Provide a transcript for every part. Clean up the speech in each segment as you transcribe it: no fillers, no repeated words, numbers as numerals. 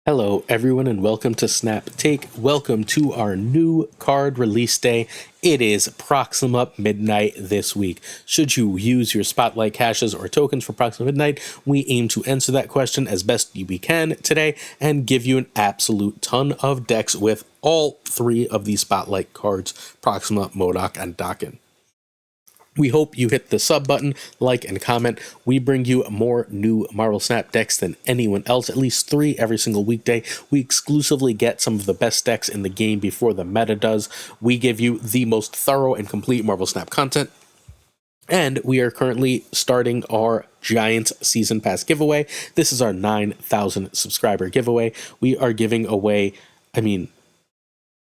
Hello, everyone, and welcome to Snap Take. Welcome to our new card release day. It is Proxima Midnight this week. Should you use your Spotlight caches or tokens for Proxima Midnight? We aim to answer that question as best we can today and give you an absolute ton of decks with all three of these Spotlight cards, Proxima, MODOK, and Daken. We hope you hit the sub button, like, and comment. We bring you more new Marvel Snap decks than anyone else, at least 3 every single weekday. We exclusively get some of the best decks in the game before the meta does. We give you the most thorough and complete Marvel Snap content. And we are currently starting our Giant Season Pass giveaway. This is our 9,000 subscriber giveaway. We are giving away,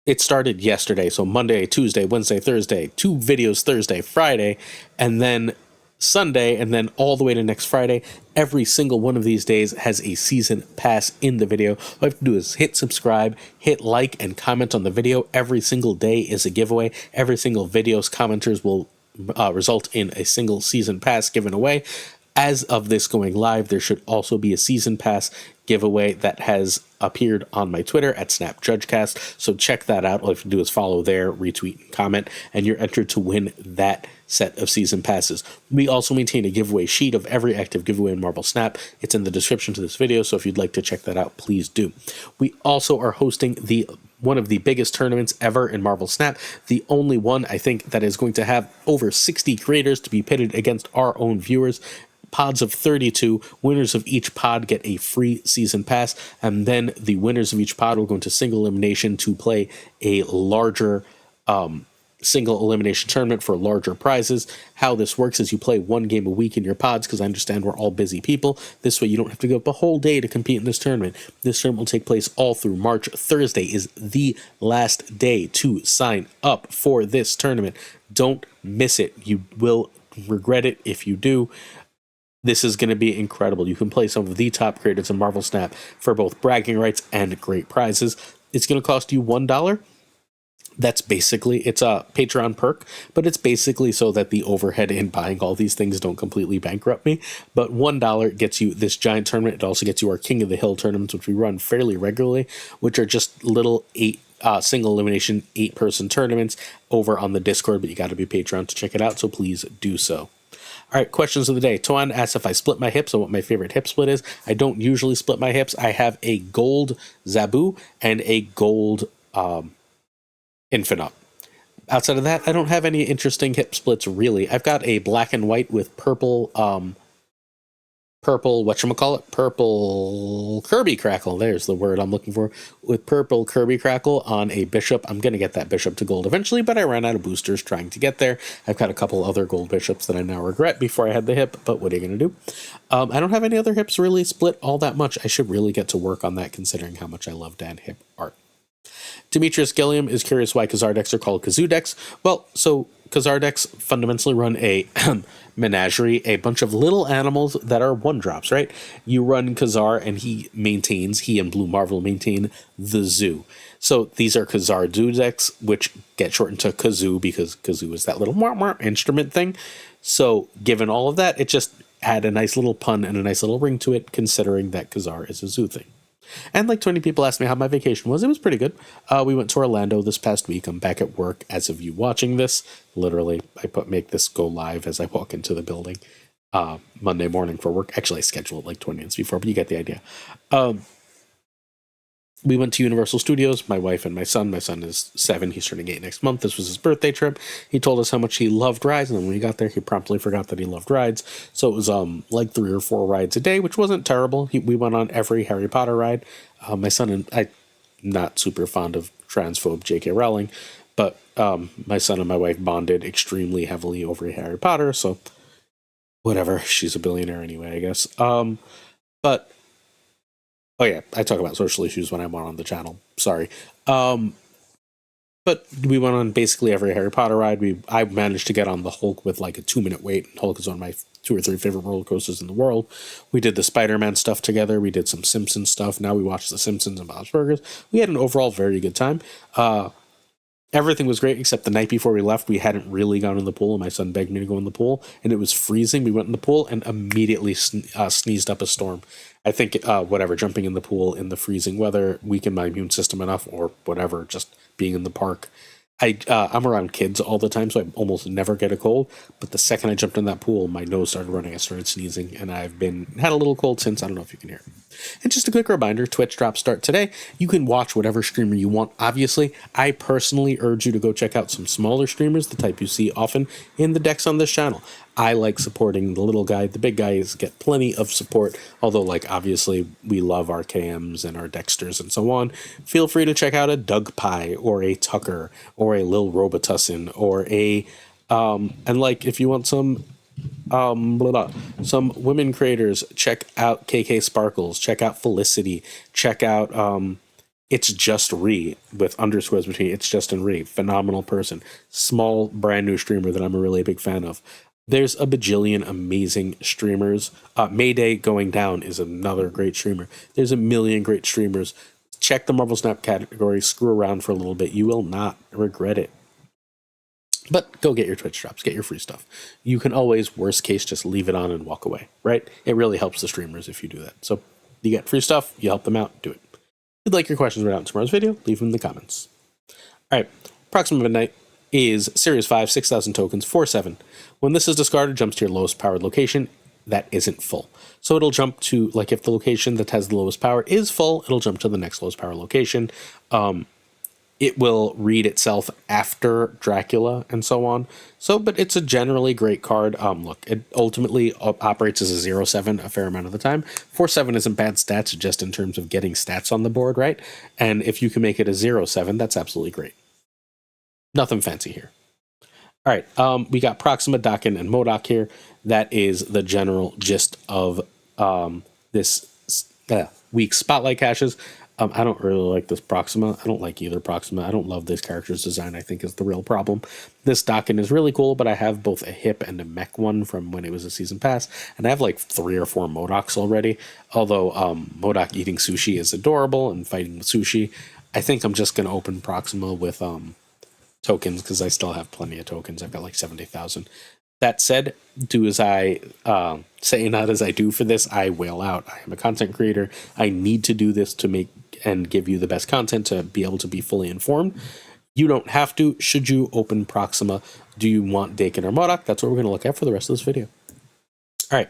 it started yesterday, so Monday, Tuesday, Wednesday, Thursday, 2 videos Thursday, Friday, and then Sunday, and then all the way to next Friday. Every single one of these days has a season pass in the video. All you have to do is hit subscribe, hit like, and comment on the video. Every single day is a giveaway. Every single video's commenters will result in a single season pass given away. As of this going live, there should also be a season pass giveaway that has appeared on my Twitter at SnapJudgeCast. So check that out. All you have to do is follow there, retweet, and comment, and you're entered to win that set of season passes. We also maintain a giveaway sheet of every active giveaway in Marvel Snap. It's in the description to this video, so if you'd like to check that out, please do. We also are hosting one of the biggest tournaments ever in Marvel Snap, the only one, I think, that is going to have over 60 creators to be pitted against our own viewers. Pods of 32. Winners of each pod get a free season pass, and then the winners of each pod will go into single elimination to play a larger single elimination tournament for larger prizes. How this works is you play 1 game a week in your pods, because I understand we're all busy people. This way you don't have to go up a whole day to compete in this tournament. This tournament will take place all through March. Thursday is the last day to sign up for this tournament. Don't miss it. You will regret it if you do. This is going to be incredible. You can play some of the top creators in Marvel Snap for both bragging rights and great prizes. It's going to cost you $1. That's basically, it's a Patreon perk, but it's basically so that the overhead in buying all these things don't completely bankrupt me. But $1 gets you this giant tournament. It also gets you our King of the Hill tournaments, which we run fairly regularly, which are just little single elimination 8-person tournaments over on the Discord, but you got to be Patreon to check it out, so please do so. All right, questions of the day. Toan asks if I split my hips and what my favorite hip split is. I don't usually split my hips. I have a gold Zabu and a gold Infinite. Outside of that, I don't have any interesting hip splits, really. I've got a black and white with purple purple Kirby Crackle. There's the word I'm looking for. With purple Kirby Crackle on a bishop. I'm going to get that bishop to gold eventually, but I ran out of boosters trying to get there. I've got a couple other gold bishops that I now regret before I had the hip, but what are you going to do? I don't have any other hips really split all that much. I should really get to work on that, considering how much I love Dan hip art. Demetrius Gilliam is curious why Khazar decks are called Kazoo decks. Well, so Khazar decks fundamentally run a menagerie, a bunch of little animals that are 1-drops, right? You run Khazar, and he and Blue Marvel maintain the zoo. So these are Khazar Zoo decks, which get shortened to Kazoo because Kazoo is that little instrument thing. So given all of that, it just had a nice little pun and a nice little ring to it, considering that Khazar is a zoo thing. And like 20 people asked me how my vacation was. It was pretty good. We went to Orlando this past week. I'm back at work as of you watching this. Literally, make this go live as I walk into the building Monday morning for work. Actually, I scheduled it like 20 minutes before, but you get the idea. We went to Universal Studios, my wife and my son. My son is 7. He's turning 8 next month. This was his birthday trip. He told us how much he loved rides, and then when he got there, he promptly forgot that he loved rides. So it was like 3 or 4 rides a day, which wasn't terrible. We went on every Harry Potter ride. My son and I'm not super fond of transphobe J.K. Rowling, but my son and my wife bonded extremely heavily over Harry Potter, so whatever. She's a billionaire anyway, I guess. But oh yeah, I talk about social issues when I'm on the channel. Sorry. But we went on basically every Harry Potter ride. I managed to get on the Hulk with like a 2-minute wait. Hulk is one of my 2 or 3 favorite roller coasters in the world. We did the Spider-Man stuff together. We did some Simpsons stuff. Now we watched The Simpsons and Bob's Burgers. We had an overall very good time. Everything was great except the night before we left, we hadn't really gone in the pool, and my son begged me to go in the pool, and it was freezing. We went in the pool and immediately sneezed up a storm. I think whatever, jumping in the pool in the freezing weather weakened my immune system enough, or whatever, just being in the park. I'm around kids all the time, so I almost never get a cold. But the second I jumped in that pool, my nose started running. I started sneezing, and I've had a little cold since. I don't know if you can hear it. And just a quick reminder, Twitch drops start today. You can watch whatever streamer you want, obviously. I personally urge you to go check out some smaller streamers, the type you see often in the decks on this channel. I like supporting the little guy. The big guys get plenty of support, although, like, obviously, we love our KMs and our Dexters and so on. Feel free to check out a Doug Pie or a Tucker or a Lil Robitussin or a, and like, if you want some women creators, check out KK Sparkles, check out Felicity, check out It's Just Re with underscores between It's Just and Re. Phenomenal person, small brand new streamer that I'm a really big fan of. There's a bajillion amazing streamers. Mayday Going Down is another great streamer. There's a million great streamers. Check the Marvel Snap category, screw around for a little bit, you will not regret it. But go get your Twitch drops, get your free stuff. You can always, worst case, just leave it on and walk away, right? It really helps the streamers if you do that. So you get free stuff, you help them out, do it. If you'd like your questions read out in tomorrow's video, leave them in the comments. All right, Proxima Midnight is Series 5, 6,000 tokens, 4/7. When this is discarded, it jumps to your lowest powered location that isn't full. So it'll jump to, like, if the location that has the lowest power is full, it'll jump to the next lowest power location. It will read itself after Dracula and so on. So, but it's a generally great card. Look, it ultimately operates as a 0/7 a fair amount of the time. 4/7 isn't bad stats, just in terms of getting stats on the board, right? And if you can make it a 0/7, that's absolutely great. Nothing fancy here. All right, we got Proxima, Daken, and MODOK here. That is the general gist of this week's Spotlight caches. I don't really like this Proxima. I don't like either Proxima. I don't love this character's design, I think, is the real problem. This Daken is really cool, but I have both a hip and a mech one from when it was a season pass, and I have like 3 or 4 MODOKs already, although MODOK eating sushi is adorable and fighting with sushi. I think I'm just going to open Proxima with tokens, because I still have plenty of tokens. I've got like 70,000. That said, do as I say, not as I do for this. I wail out. I am a content creator. I need to do this to make and give you the best content to be able to be fully informed. You don't have to. Should you open Proxima? Do you want Daken or MODOK? That's what we're going to look at for the rest of this video. All right.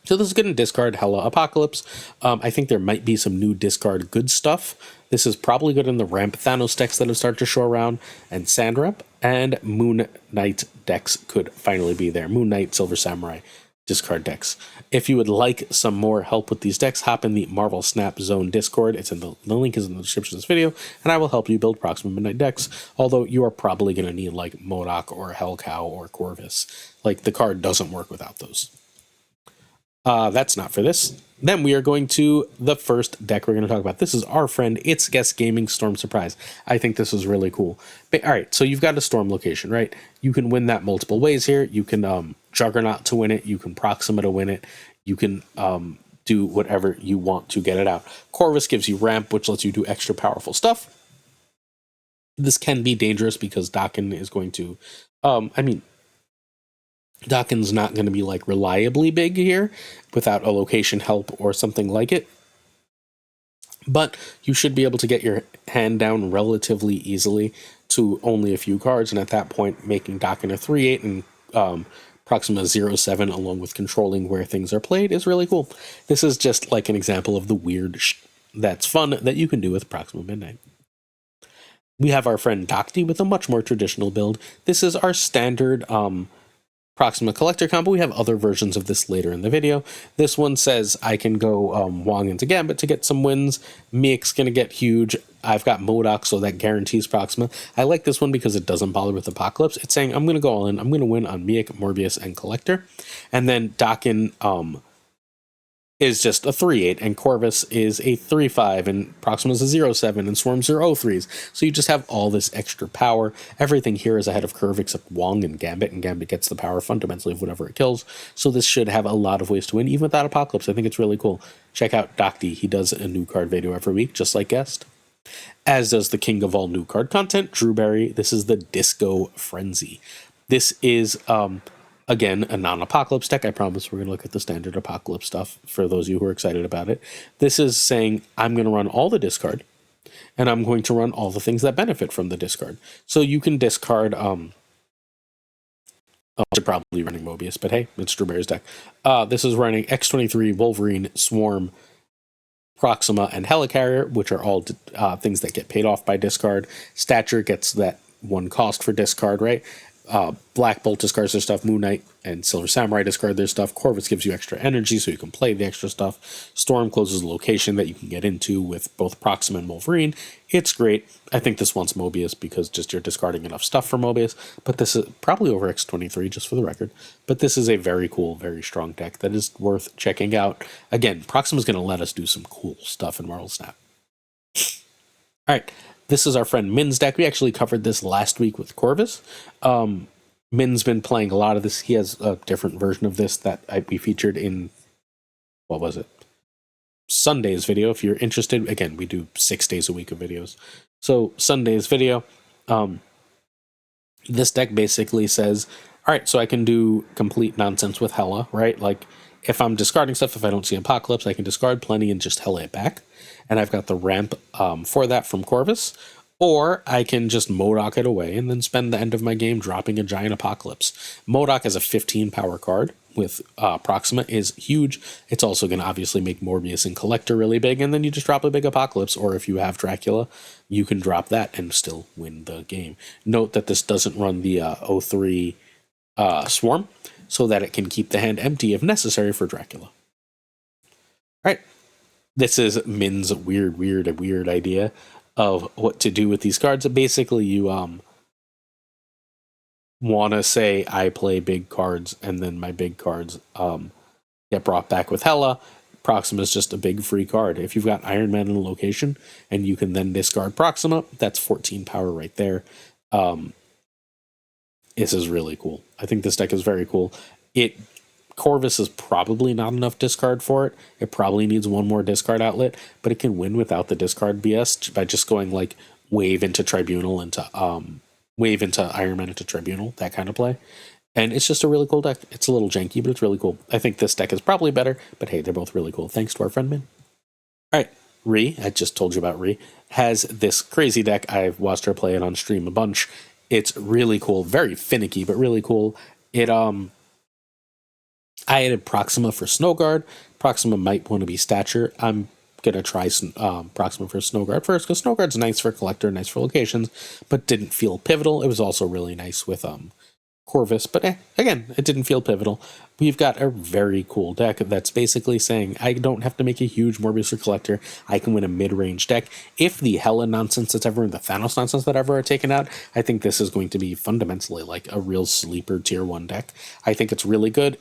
So this is going to discard Hela Apocalypse. I think there might be some new discard good stuff. This is probably good in the Ramp Thanos decks that have started to show around, and Sand Ramp, and Moon Knight decks could finally be there. Moon Knight, Silver Samurai discard decks. If you would like some more help with these decks, hop in the Marvel Snap Zone Discord. It's in the link is in the description of this video, and I will help you build Proxima Midnight decks, although you are probably going to need like MODOK or Hellcow or Corvus. Like, the card doesn't work without those. That's not for this. Then we are going to the first deck we're going to talk about. This is our friend It's Guest Gaming Storm Surprise. I think this is really cool. But, all right, so you've got a Storm location, right? You can win that multiple ways here. You can Juggernaut to win it. You can Proxima to win it. You can do whatever you want to get it out. Corvus gives you Ramp, which lets you do extra powerful stuff. This can be dangerous because Daken is going to... Daken's not going to be like reliably big here without a location help or something like it. But you should be able to get your hand down relatively easily to only a few cards. And at that point, making Daken a 3/8 and Proxima 0/7 along with controlling where things are played is really cool. This is just like an example of the weird that's fun that you can do with Proxima Midnight. We have our friend Docty with a much more traditional build. This is our standard Proxima Collector combo. We have other versions of this later in the video. This one says I can go Wong into Gambit to get some wins. Miek's going to get huge. I've got MODOK, so that guarantees Proxima. I like this one because it doesn't bother with Apocalypse. It's saying I'm going to go all in. I'm going to win on Miek, Morbius, and Collector. And then Daken is just a 3/8, and Corvus is a 3/5, and Proxima's a 0/7, and Swarms are 0/3s. So you just have all this extra power. Everything here is ahead of curve except Wong and Gambit gets the power fundamentally of whatever it kills. So this should have a lot of ways to win, even without Apocalypse. I think it's really cool. Check out Docty. He does a new card video every week, just like Guest. as does the king of all new card content, Drewberry. This is the Disco Frenzy. This is, again, a non-apocalypse deck. I promise we're going to look at the standard apocalypse stuff for those of you who are excited about it. This is saying I'm going to run all the discard, and I'm going to run all the things that benefit from the discard. So you can discard, I should probably running Mobius, but hey, it's Drewberry's deck. This is running X-23, Wolverine, Swarm, Proxima, and Helicarrier, which are all things that get paid off by discard. Stature gets that one cost for discard, right? Black Bolt discards their stuff. Moon Knight and Silver Samurai discard their stuff. Corvus gives you extra energy so you can play the extra stuff. Storm closes a location that you can get into with both Proxima and Wolverine. It's great. I think this wants Mobius because just you're discarding enough stuff for Mobius, but this is probably over X-23 just for the record. But this is a very cool, very strong deck that is worth checking out. Again, Proxima is going to let us do some cool stuff in Marvel Snap. All right. This is our friend Min's deck. We actually covered this last week with Corvus. Min's been playing a lot of this. He has a different version of this that we featured in, what was it? Sunday's video. If you're interested, again, we do 6 days a week of videos. So Sunday's video, this deck basically says, all right, so I can do complete nonsense with Hela, right? Like if I'm discarding stuff, if I don't see Apocalypse, I can discard plenty and just Hela it back. And I've got the ramp for that from Corvus. Or I can just MODOK it away and then spend the end of my game dropping a giant Apocalypse. MODOK as a 15 power card with Proxima is huge. It's also going to obviously make Morbius and Collector really big, and then you just drop a big Apocalypse, or if you have Dracula, you can drop that and still win the game. Note that this doesn't run the 03 Swarm, so that it can keep the hand empty if necessary for Dracula. All right. This is Min's weird idea of what to do with these cards. Basically, you want to say, I play big cards, and then my big cards get brought back with Hela. Proxima is just a big free card. If you've got Iron Man in a location, and you can then discard Proxima, that's 14 power right there. This is really cool. I think this deck is very cool. Corvus is probably not enough discard for it. It probably needs one more discard outlet, but it can win without the discard BS by just going like wave into Tribunal into wave into Iron Man into Tribunal, that kind of play. And it's just a really cool deck. It's a little janky, but it's really cool. I think this deck is probably better, but hey, they're both really cool. Thanks to our friend Min. All right, Ree, I just told you about Ree, has this crazy deck. I've watched her play it on stream a bunch. It's really cool, very finicky, but really cool. I added Proxima for Snowguard. Proxima might want to be Stature. I'm going to try Proxima for Snowguard first, because Snowguard's nice for Collector, nice for locations, but didn't feel pivotal. It was also really nice with Corvus, but again, it didn't feel pivotal. We've got a very cool deck that's basically saying, I don't have to make a huge Morbius or Collector. I can win a mid-range deck. If the Hela nonsense that's ever, the Thanos nonsense that ever are taken out, I think this is going to be fundamentally like a real sleeper tier 1 deck. I think it's really good.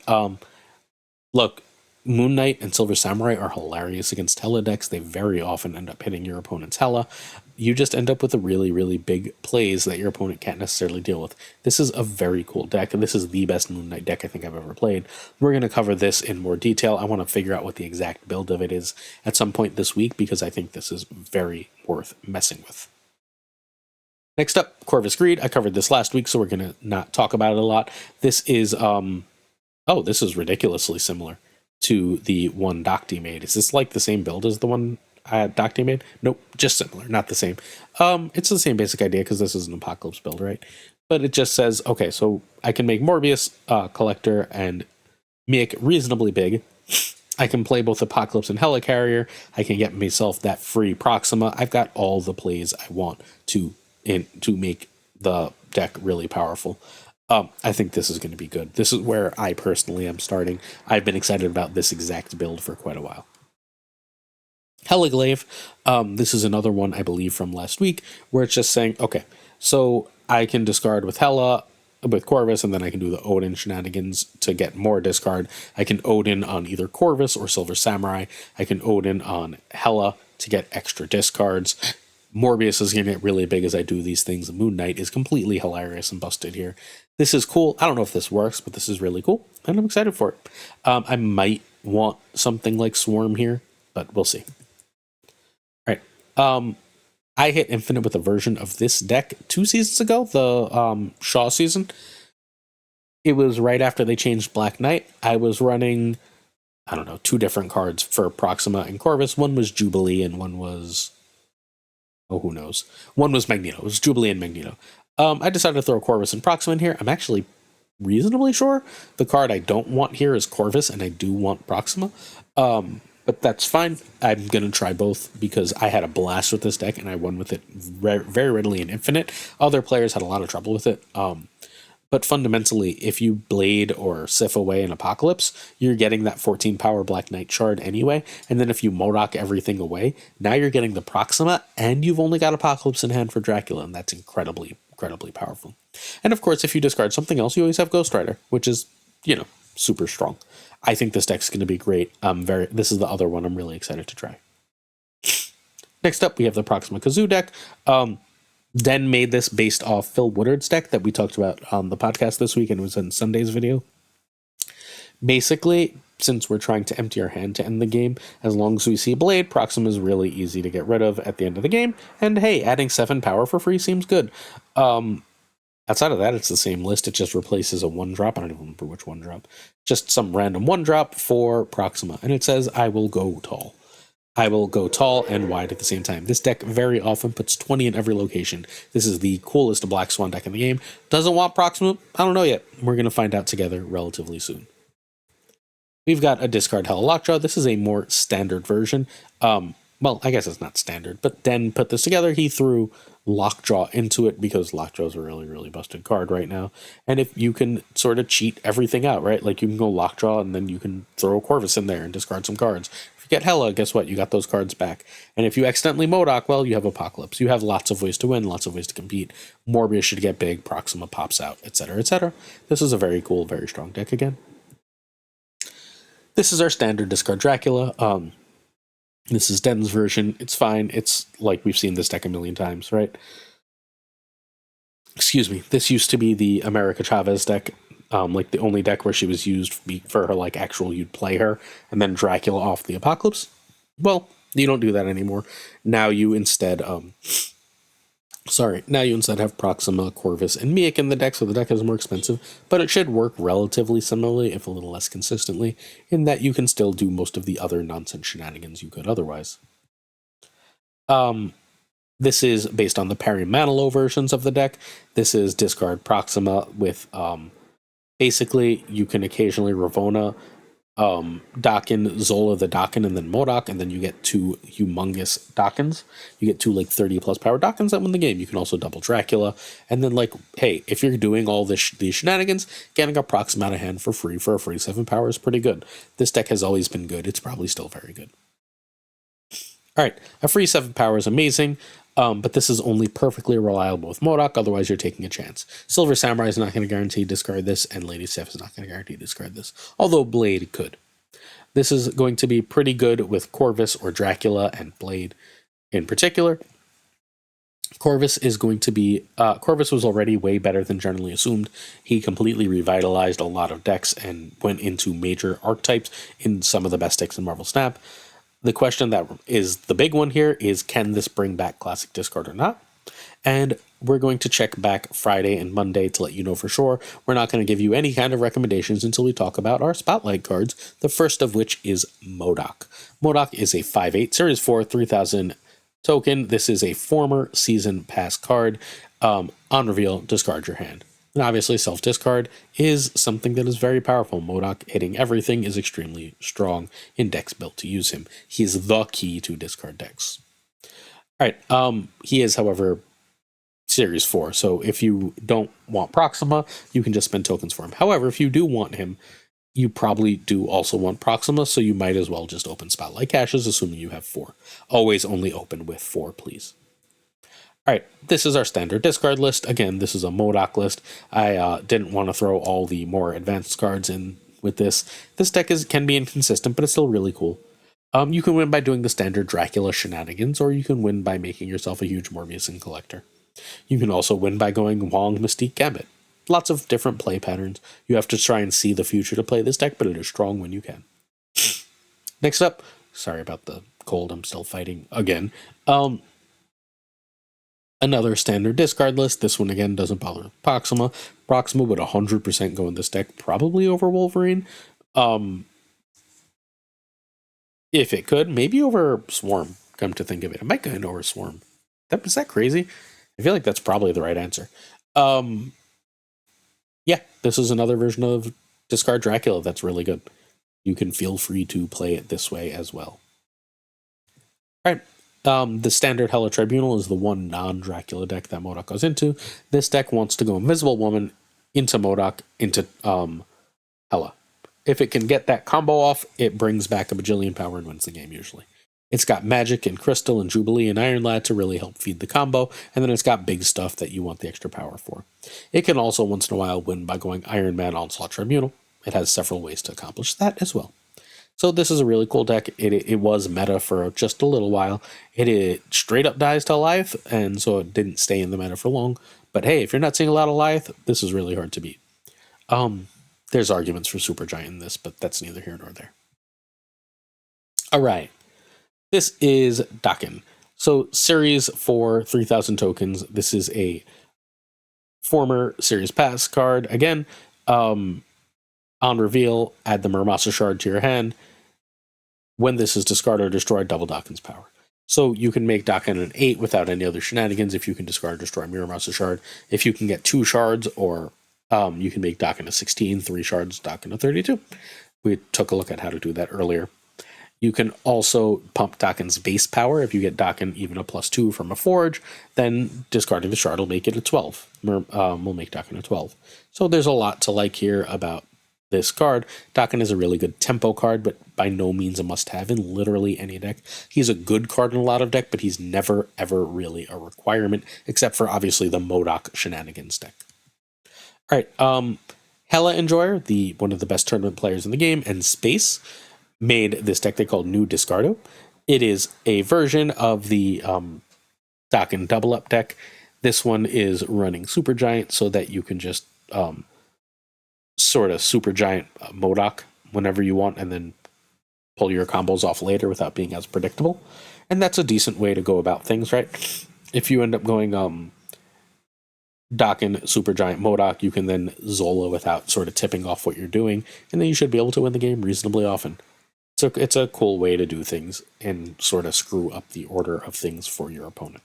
Look, Moon Knight and Silver Samurai are hilarious against Hela decks. They very often end up hitting your opponent's Hela. You just end up with a really big plays that your opponent can't necessarily deal with. This is a very cool deck, and this is the best Moon Knight deck I think I've ever played. We're going to cover this in more detail. I want to figure out what the exact build of it is at some point this week, because I think this is very worth messing with. Next up, Corvus Greed. I covered this last week, so we're going to not talk about it a lot. This is... oh, this is ridiculously similar to the one Docty made. Is this like the same build as the one Docty made? Nope, just similar, not the same. It's the same basic idea because this is an Apocalypse build, right? But it just says, okay, so I can make Morbius, Collector, and make it reasonably big. I can play both Apocalypse and Helicarrier. I can get myself that free Proxima. I've got all the plays I want to make the deck really powerful. I think this is going to be good. This is where I personally am starting. I've been excited about this exact build for quite a while. Heliglaive, this is another one I believe from last week, where it's just saying, okay, so I can discard with Hela, with Corvus, and then I can do the Odin shenanigans to get more discard. I can Odin on either Corvus or Silver Samurai. I can Odin on Hela to get extra discards. Morbius is going to get really big as I do these things. Moon Knight is completely hilarious and busted here. This is cool. I don't know if this works, but this is really cool, and I'm excited for it. I might want something like Swarm here, but we'll see. All right. I hit Infinite with a version of this deck 2 seasons ago, the Shaw season. It was right after they changed Black Knight. I was running, I don't know, 2 different cards for Proxima and Corvus. One was Jubilee and one was, oh, who knows? One was Magneto. It was Jubilee and Magneto. I decided to throw Corvus and Proxima in here. I'm actually reasonably sure the card I don't want here is Corvus, and I do want Proxima. But that's fine. I'm going to try both because I had a blast with this deck and I won with it very readily in Infinite. Other players had a lot of trouble with it. But fundamentally, if you Blade or Sif away in Apocalypse, you're getting that 14 power Black Knight shard anyway. And then if you MODOK everything away, now you're getting the Proxima, and you've only got Apocalypse in hand for Dracula, and that's incredibly powerful. And of course, if you discard something else, you always have Ghost Rider, which is, super strong. I think this deck's going to be great. This is the other one I'm really excited to try. Next up, we have the Proxima Kazoo deck. Den made this based off Phil Woodard's deck that we talked about on the podcast this week, and it was in Sunday's video. Basically, since we're trying to empty our hand to end the game, as long as we see Blade, Proxima is really easy to get rid of at the end of the game. And hey, adding 7 power for free seems good. Outside of that, it's the same list. It just replaces a 1-drop. I don't even remember which 1-drop. Just some random 1-drop for Proxima. And it says, I will go tall. I will go tall and wide at the same time. This deck very often puts 20 in every location. This is the coolest Black Swan deck in the game. Doesn't want Proxima? I don't know yet. We're going to find out together relatively soon. We've got a discard Hela Lockjaw. This is a more standard version. Well, I guess it's not standard, but Den put this together. He threw Lockjaw into it because Lockjaw is a really busted card right now. And if you can sort of cheat everything out, right? Like you can go Lockjaw and then you can throw a Corvus in there and discard some cards. If you get Hela, guess what? You got those cards back. And if you accidentally MODOK, well, you have Apocalypse. You have lots of ways to win, lots of ways to compete. Morbius should get big, Proxima pops out, etc., etc. This is a very cool, very strong deck again. This is our standard discard Dracula. This is Den's version. It's fine. It's like we've seen this deck a million times, right? Excuse me. This used to be the America Chavez deck, like the only deck where she was used for her like actual you'd play her, and then Dracula off the Apocalypse. Well, you don't do that anymore. Now you instead have Proxima, Corvus, and Miek in the deck, so the deck is more expensive, but it should work relatively similarly, if a little less consistently, in that you can still do most of the other nonsense shenanigans you could otherwise. This is based on the Perry Manilow versions of the deck. This is discard Proxima with, basically, you can occasionally Ravona, Daken, Zola the Daken, and then MODOK, and then you get 2 humongous Dakens. You get 2 like 30 plus power Dakens that win the game. You can also double Dracula, and then like, hey, if you're doing all these shenanigans, getting a Proxima out of hand for free for a free 7 power is pretty good. This deck has always been good. It's probably still very good. All right, a free 7 power is amazing. But this is only perfectly reliable with MODOK, otherwise you're taking a chance. Silver Samurai is not going to guarantee discard this, and Lady Sif is not going to guarantee discard this, although Blade could. This is going to be pretty good with Corvus or Dracula and Blade in particular. Corvus is going to be... Corvus was already way better than generally assumed. He completely revitalized a lot of decks and went into major archetypes in some of the best decks in Marvel Snap. The question that is the big one here is, can this bring back Classic Discard or not? And we're going to check back Friday and Monday to let you know for sure. We're not going to give you any kind of recommendations until we talk about our Spotlight cards, the first of which is MODOK. MODOK is a 5/8 Series 4, 3,000 token. This is a former Season Pass card. On reveal, discard your hand. And obviously, self-discard is something that is very powerful. MODOK hitting everything is extremely strong in decks built to use him. He is the key to discard decks. All right, he is, however, Series 4, so if you don't want Proxima, you can just spend tokens for him. However, if you do want him, you probably do also want Proxima, so you might as well just open Spotlight caches, assuming you have 4. Always only open with 4, please. All right, this is our standard discard list. Again, this is a MODOK list. I didn't want to throw all the more advanced cards in with this. This deck can be inconsistent, but it's still really cool. You can win by doing the standard Dracula shenanigans, or you can win by making yourself a huge Morbius and Collector. You can also win by going Wong, Mystique, Gambit. Lots of different play patterns. You have to try and see the future to play this deck, but it is strong when you can. Next up, sorry about the cold, I'm still fighting again. Another standard discard list. This one again doesn't bother Proxima. Proxima would 100% go in this deck, probably over Wolverine. If it could, maybe over Swarm. Come to think of it, it might go in over Swarm. Is that crazy? I feel like that's probably the right answer. Yeah, this is another version of Discard Dracula that's really good. You can feel free to play it this way as well. All right. The standard Hela Tribunal is the one non-Dracula deck that MODOK goes into. This deck wants to go Invisible Woman into MODOK into Hela. If it can get that combo off, it brings back a bajillion power and wins the game usually. It's got Magic and Crystal and Jubilee and Iron Lad to really help feed the combo, and then it's got big stuff that you want the extra power for. It can also once in a while win by going Iron Man Onslaught Tribunal. It has several ways to accomplish that as well. So this is a really cool deck. It was meta for just a little while. It straight up dies to Goliath, and so it didn't stay in the meta for long. But hey, if you're not seeing a lot of Goliath, this is really hard to beat. There's arguments for Supergiant in this, but that's neither here nor there. All right. This is Daken. So series for 3,000 tokens. This is a former series pass card. Again, on reveal, add the Muramasa Shard to your hand. When this is discarded or destroyed, double Daken's power. So you can make Daken an 8 without any other shenanigans if you can discard or destroy Muramasa Shard. If you can get 2 shards, or you can make Daken a 16, 3 shards, Daken a 32. We took a look at how to do that earlier. You can also pump Daken's base power. If you get Daken even a +2 from a forge, then discarding the shard will make it a 12. We'll make Daken a 12. So there's a lot to like here about this card. Daken is a really good tempo card, but by no means a must-have in literally any deck. He's a good card in a lot of deck, but he's never, ever really a requirement, except for obviously the MODOK shenanigans deck. All right, Hela Enjoyer, one of the best tournament players in the game, and Space made this deck they called New Discardo. It is a version of the Daken Double Up deck. This one is running Supergiant so that you can just sort of Supergiant MODOK whenever you want and then pull your combos off later without being as predictable. And that's a decent way to go about things, right? If you end up going Daken Supergiant MODOK, you can then Zola without sort of tipping off what you're doing, and then you should be able to win the game reasonably often. So it's a cool way to do things and sort of screw up the order of things for your opponent.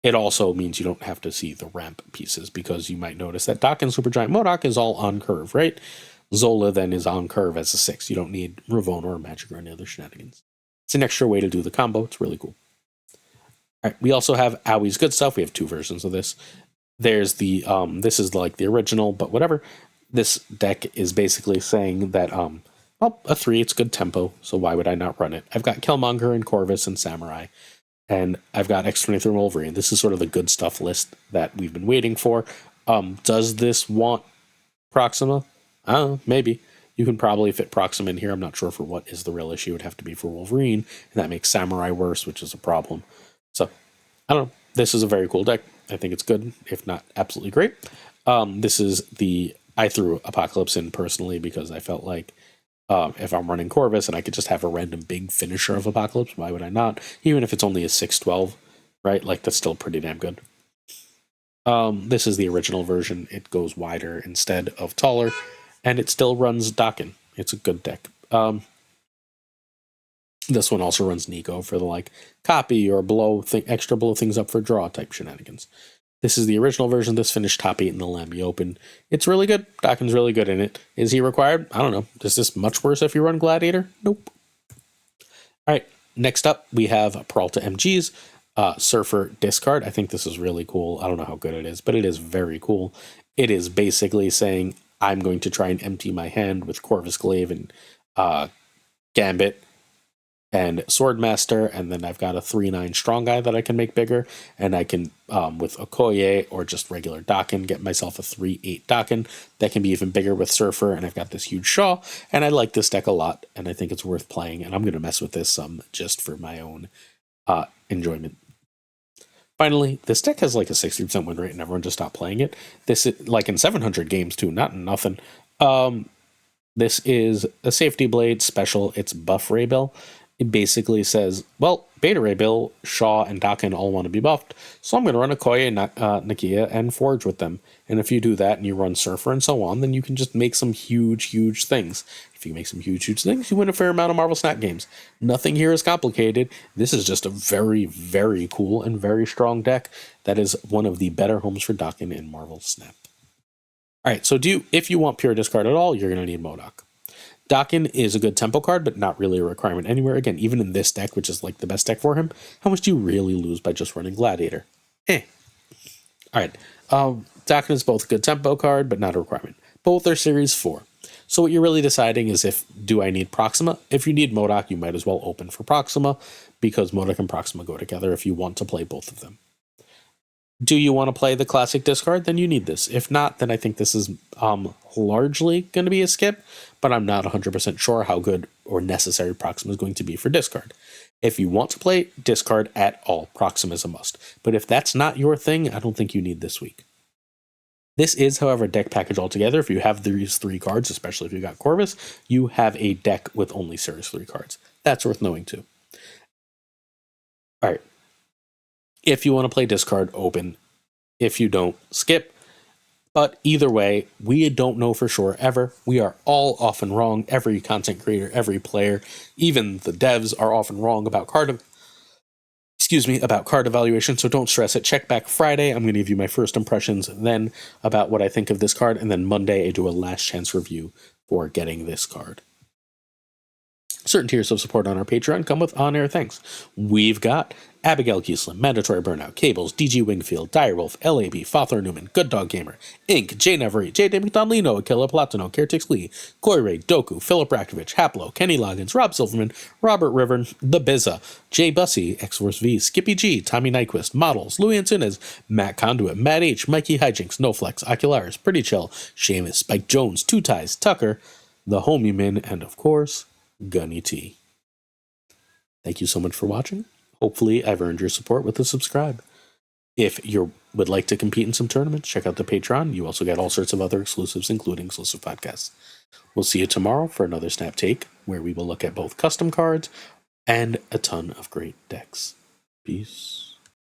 It also means you don't have to see the ramp pieces, because you might notice that Daken Supergiant MODOK is all on curve, right? Zola then is on curve as a 6. You don't need Ravona or Magic or any other shenanigans. It's an extra way to do the combo. It's really cool. All right, we also have Awie's Good Stuff. We have 2 versions of this. There's the, this is like the original, but whatever. This deck is basically saying that, a 3, it's good tempo, so why would I not run it? I've got Killmonger and Corvus and Samurai, and I've got X-23 and Wolverine. This is sort of the good stuff list that we've been waiting for. Does this want Proxima? I don't know, maybe. You can probably fit Proxima in here. I'm not sure for what is the real issue. It would have to be for Wolverine, and that makes Samurai worse, which is a problem. So, I don't know. This is a very cool deck. I think it's good, if not absolutely great. This is I threw Apocalypse in personally because I felt like if I'm running Corvus and I could just have a random big finisher of Apocalypse, why would I not? Even if it's only a 6/12, right? Like, that's still pretty damn good. This is the original version. It goes wider instead of taller, and it still runs Daken. It's a good deck. This one also runs Nico for the copy or extra blow things up for draw type shenanigans. This is the original version. This finished top 8 in the Lambi Open. It's really good. Daken's really good in it. Is he required? I don't know. Is this much worse if you run Gladiator? Nope. All right. Next up, we have Peralta MG's Surfer Discard. I think this is really cool. I don't know how good it is, but it is very cool. It is basically saying, I'm going to try and empty my hand with Corvus Glaive and Gambit and Swordmaster, and then I've got a 3/9 strong guy that I can make bigger, and I can, with Okoye or just regular Daken, get myself a 3/8 Daken that can be even bigger with Surfer, and I've got this huge Shaw, and I like this deck a lot, and I think it's worth playing, and I'm going to mess with this some just for my own enjoyment. Finally, this deck has a 60% win rate, and everyone just stopped playing it. This is in 700 games too, not nothing. This is a Safety Blade special. It's buff Raybell. It basically says, well, Beta Ray Bill, Shaw, and Daken all want to be buffed, so I'm going to run Okoye, Nakia, and Forge with them. And if you do that and you run Surfer and so on, then you can just make some huge things. If you make some huge things, you win a fair amount of Marvel Snap games. Nothing here is complicated. This is just a very cool and very strong deck that is one of the better homes for Daken in Marvel Snap. All right, so if you want pure discard at all, you're going to need MODOK. Daken is a good tempo card, but not really a requirement anywhere. Again, even in this deck, which is like the best deck for him, how much do you really lose by just running Gladiator? All right. Daken is both a good tempo card, but not a requirement. Both are Series 4. So what you're really deciding is do I need Proxima? If you need MODOK, you might as well open for Proxima, because MODOK and Proxima go together if you want to play both of them. Do you want to play the classic discard? Then you need this. If not, then I think this is largely going to be a skip, but I'm not 100% sure how good or necessary Proxima is going to be for discard. If you want to play discard at all, Proxima is a must. But if that's not your thing, I don't think you need this week. This is, however, a deck package altogether. If you have these 3 cards, especially if you got Corvus, you have a deck with only Series 3 cards. That's worth knowing too. All right. If you want to play discard, open. If you don't, skip. But either way, we don't know for sure ever. We are all often wrong. Every content creator, every player, even the devs are often wrong about card evaluation, so don't stress it. Check back Friday. I'm going to give you my first impressions then about what I think of this card, and then Monday I do a last chance review for getting this card. Certain tiers of support on our Patreon come with on-air thanks. We've got Abigail Kiesling, Mandatory Burnout, Cables, DG Wingfield, Direwolf, LAB, Fother Newman, Good Dog Gamer, Inc., Jay Nevery, J. D. McDonaldino, Aquila Platino, Kertix Lee, Koirei, Doku, Philip Rakovich, Haplo, Kenny Loggins, Rob Silverman, Robert River, The Bizza, Jay Bussy, X-Force V, Skippy G, Tommy Nyquist, Models, Louis Antunes, Matt Conduit, Matt H, Mikey Hijinks, NoFlex, Ocularis, Pretty Chill, Seamus, Spike Jones, Two Ties, Tucker, The Homie Min, and of course, Gunny T. Thank you so much for watching. Hopefully, I've earned your support with a subscribe. If you would like to compete in some tournaments, check out the Patreon. You also get all sorts of other exclusives, including exclusive podcasts. We'll see you tomorrow for another Snap Take, where we will look at both custom cards and a ton of great decks. Peace.